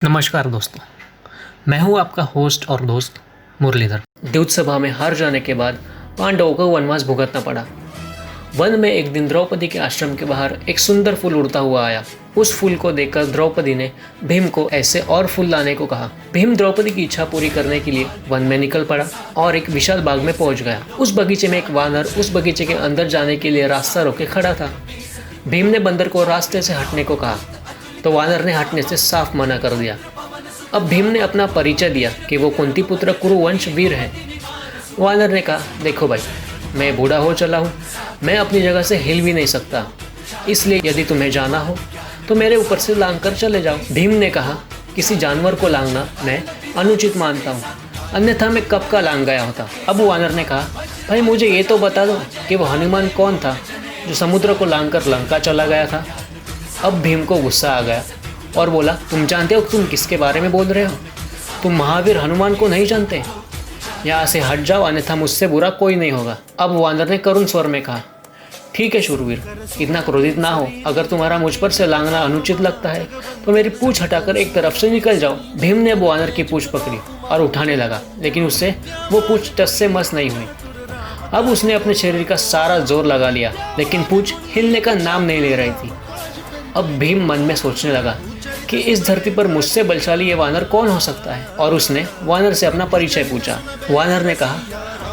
नमस्कार दोस्तों, मैं हूं आपका होस्ट और दोस्त मुरलीधर। द्यूत सभा में हार जाने के बाद पांडवों को वनवास भुगतना पड़ा। वन में एक दिन द्रौपदी के आश्रम के बाहर एक सुंदर फूल उड़ता हुआ आया। उस फूल को देखकर द्रौपदी ने भीम को ऐसे और फूल लाने को कहा। भीम द्रौपदी की इच्छा पूरी करने के लिए वन में निकल पड़ा और एक विशाल बाग में पहुंच गया। उस बगीचे में एक वानर उस बगीचे के अंदर जाने के लिए रास्ता रोके खड़ा था। भीम ने बंदर को रास्ते से हटने को कहा तो वानर ने हटने से साफ मना कर दिया। अब भीम ने अपना परिचय दिया कि वो कुंतीपुत्र कुरुवंश वीर है। वानर ने कहा, देखो भाई, मैं बूढ़ा हो चला हूँ, मैं अपनी जगह से हिल भी नहीं सकता, इसलिए यदि तुम्हें जाना हो तो मेरे ऊपर से लांघ कर चले जाओ। भीम ने कहा, किसी जानवर को लांघना मैं अनुचित मानता हूँ, अन्यथा मैं कब का लांघ गया होता। अब वानर ने कहा, भाई मुझे ये तो बता दो कि वो हनुमान कौन था जो समुद्र को लांघ कर लंका चला गया था। अब भीम को गुस्सा आ गया और बोला, तुम जानते हो तुम किसके बारे में बोल रहे हो? तुम महावीर हनुमान को नहीं जानते? यहाँ से हट जाओ, अन्यथा मुझसे बुरा कोई नहीं होगा। अब वानर ने करुण स्वर में कहा, ठीक है शूरवीर, इतना क्रोधित ना हो। अगर तुम्हारा मुझ पर से लांघना अनुचित लगता है तो मेरी पूंछ हटाकर एक तरफ से निकल जाओ। भीम ने वानर की पूंछ पकड़ी और उठाने लगा, लेकिन उससे वो पूंछ टस से मस नहीं हुई। अब उसने अपने शरीर का सारा जोर लगा लिया, लेकिन पूंछ हिलने का नाम नहीं ले रही थी। अब भीम मन में सोचने लगा कि इस धरती पर मुझसे बलशाली ये वानर कौन हो सकता है, और उसने वानर से अपना परिचय पूछा। वानर ने कहा,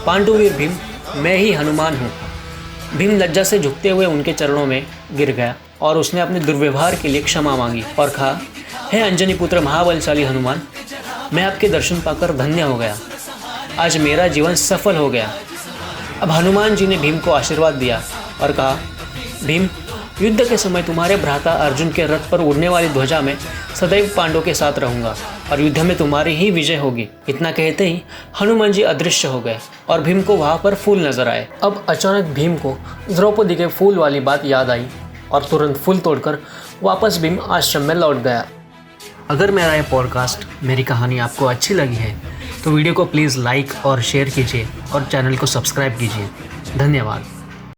पांडुवीर भीम, मैं ही हनुमान हूँ। भीम लज्जा से झुकते हुए उनके चरणों में गिर गया और उसने अपने दुर्व्यवहार के लिए क्षमा मांगी और कहा, हे अंजनी पुत्र महाबलशाली हनुमान, मैं आपके दर्शन पाकर धन्य हो गया। आज मेरा जीवन सफल हो गया। अब हनुमान जी ने भीम को आशीर्वाद दिया और कहा, भीम, युद्ध के समय तुम्हारे भ्राता अर्जुन के रथ पर उड़ने वाली ध्वजा में सदैव पांडवों के साथ रहूंगा और युद्ध में तुम्हारी ही विजय होगी। इतना कहते ही हनुमान जी अदृश्य हो गए और भीम को वहां पर फूल नजर आए। अब अचानक भीम को द्रौपदी के फूल वाली बात याद आई और तुरंत फूल तोड़कर वापस भीम आश्रम में लौट गया। अगर मेरा ये पॉडकास्ट, मेरी कहानी आपको अच्छी लगी है तो वीडियो को प्लीज़ लाइक और शेयर कीजिए और चैनल को सब्सक्राइब कीजिए। धन्यवाद।